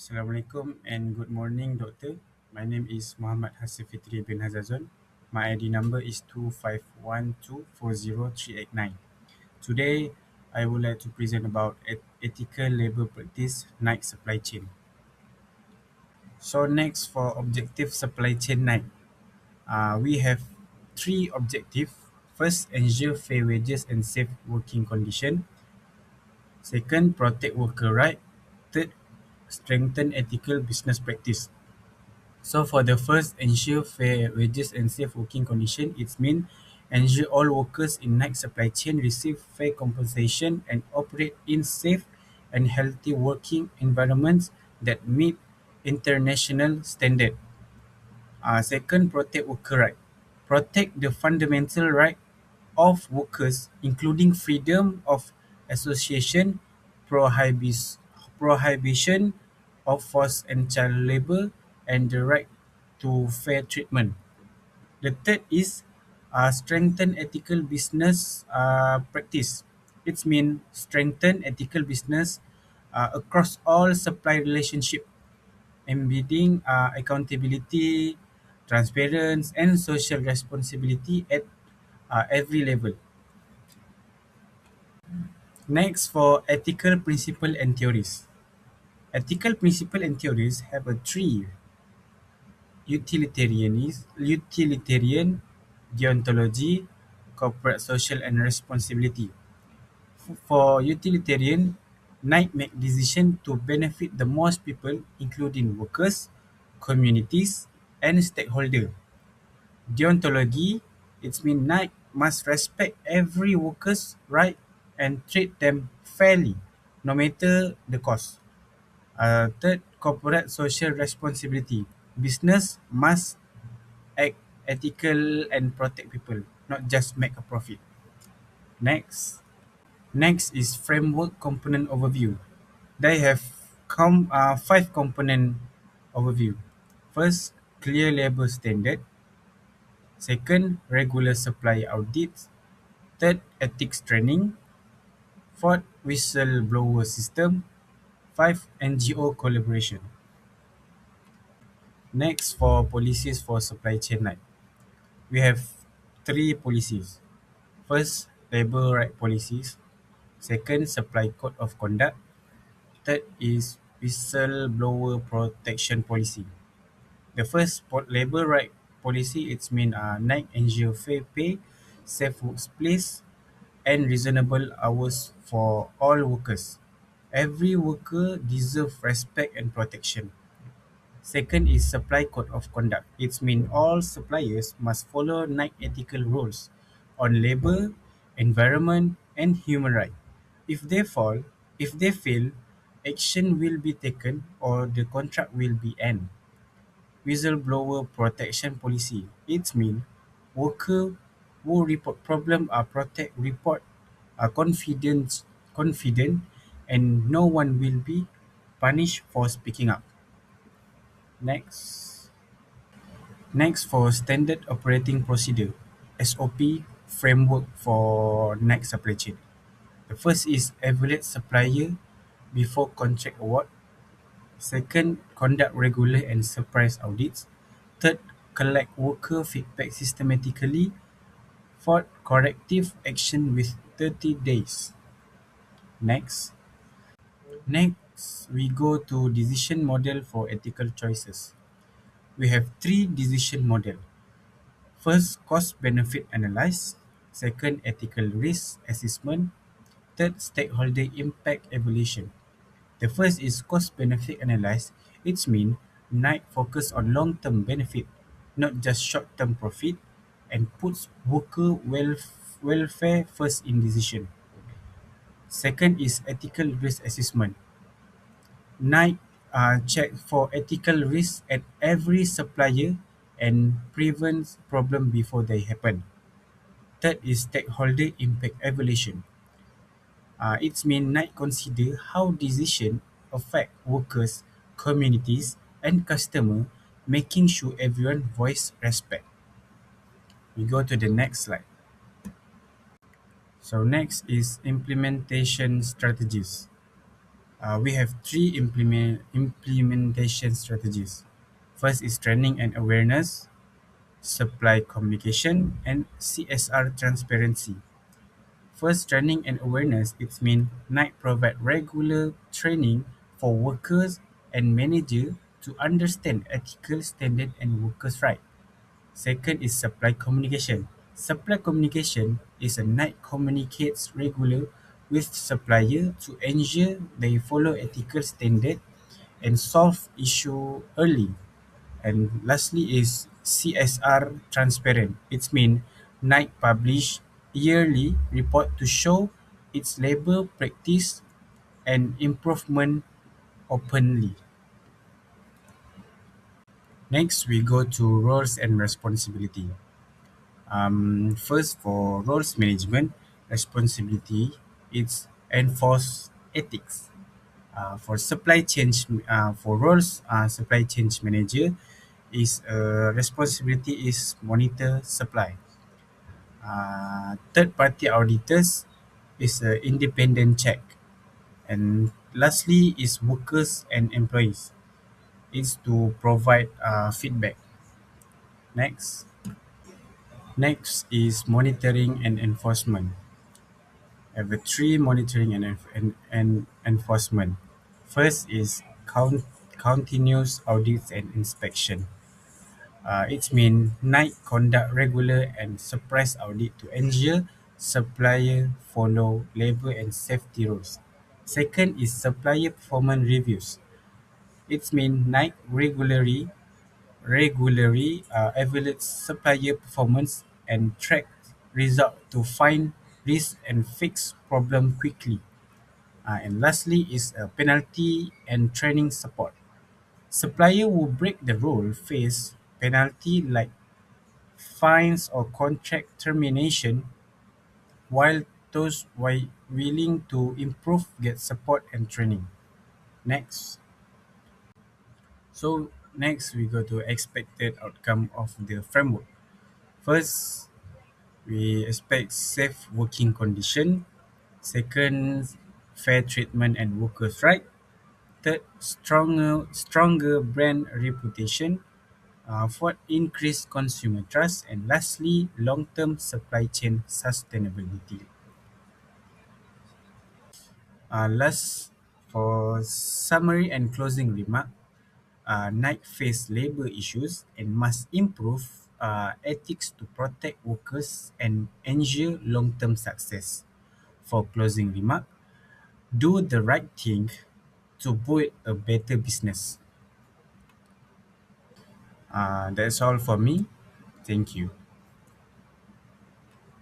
Assalamualaikum and good morning, Doctor. My name is Muhammad Hasif Fitri bin Hazazon. My ID number is 2512403889. Today, I would like to present about ethical labor practice night supply chain. So next for objective supply chain night, we have three objectives. First, ensure fair wages and safe working condition. Second, protect worker right. Third, strengthen ethical business practice. So for the first, ensure fair wages and safe working condition, it means ensure all workers in night supply chain receive fair compensation and operate in safe and healthy working environments that meet international standard. Second, protect worker right. Protect the fundamental right of workers, including freedom of association, prohibition of forced and child labor, and the right to fair treatment. The third is strengthen ethical business practice. It means strengthen ethical business across all supply relationship, embedding accountability, transparency, and social responsibility at every level. Next, for ethical principle and theories. Ethical principle and theories have a three: utilitarian, deontology, corporate social and responsibility. For utilitarian, Knight make decision to benefit the most people, including workers, communities, and stakeholders. Deontology, it means Knight must respect every worker's right and treat them fairly, no matter the cost. Third, corporate social responsibility. Business must act ethical and protect people, not just make a profit. Next. Next is framework component overview. They have five component overview. First, clear labor standard. Second, regular supply audits. Third, ethics training. Fourth, whistleblower system. Five, NGO collaboration. Next, for policies for supply chain night. We have three policies. First, labor right policies. Second, supply code of conduct. Third is whistleblower protection policy. The first labor right policy, it's mean night ensure fair pay, safe workplace, and reasonable hours for all workers. Every worker deserve respect and protection. Second is supply code of conduct. It means all suppliers must follow nine ethical rules on labor, environment, and human rights. If they fall, if they fail, action will be taken or the contract will be ended. Whistleblower protection policy. It means worker who report problem are protect report are confident and no one will be punished for speaking up. Next. Next, for standard operating procedure (SOP) framework for night supply chain. The first is evaluate supplier before contract award. Second, conduct regular and surprise audits. Third, collect worker feedback systematically. Fourth, corrective action with 30 days. Next. Next, we go to decision model for ethical choices. We have three decision model. First, cost-benefit analysis. Second, ethical risk assessment. Third, stakeholder impact evaluation. The first is cost-benefit analysis. It means Knight focus on long-term benefit, not just short-term profit, and puts worker welfare first in decision. Second is ethical risk assessment. Knight check for ethical risk at every supplier and prevents problem before they happen. Third is stakeholder impact evaluation. It means Knight consider how decisions affect workers, communities, and customers, making sure everyone voice respect. We go to the next slide. So next is implementation strategies. We have three implementation strategies. First is training and awareness, supply communication, and CSR transparency. First, training and awareness. It means NIC provide regular training for workers and manager to understand ethical standard and workers' right. Second is supply communication. Supply communication is a NIC communicates regular with supplier to ensure they follow ethical standard and solve issue early. And lastly is CSR transparent. It means Nike publish yearly report to show its labor practice and improvement openly. Next, we go to roles and responsibility. First, for roles management responsibility, it's enforce ethics. For roles, supply chain manager is responsibility is monitor supply. Third party auditors is a independent check. And lastly is workers and employees. Is to provide feedback. Next. Next is monitoring and enforcement. I have three monitoring and enforcement. First is continuous audits and inspection. It means Nike conduct regular and surprise audit to ensure supplier follow labor and safety rules. Second is supplier performance reviews. It means Nike regularly evaluates supplier performance and track result to find risk and fix problem quickly. And lastly is penalty and training support. Supplier who break the rule face penalty like fines or contract termination, while those willing to improve get support and training. Next. So next we go to expected outcome of the framework. First, we expect safe working condition. Second, fair treatment and workers' right. Third, stronger brand reputation. Fourth, increased consumer trust. And lastly, long-term supply chain sustainability. Last, for summary and closing remark, Nike face labor issues and must improve ethics to protect workers and ensure long-term success. For closing remark, do the right thing to build a better business. That's all for me. Thank you.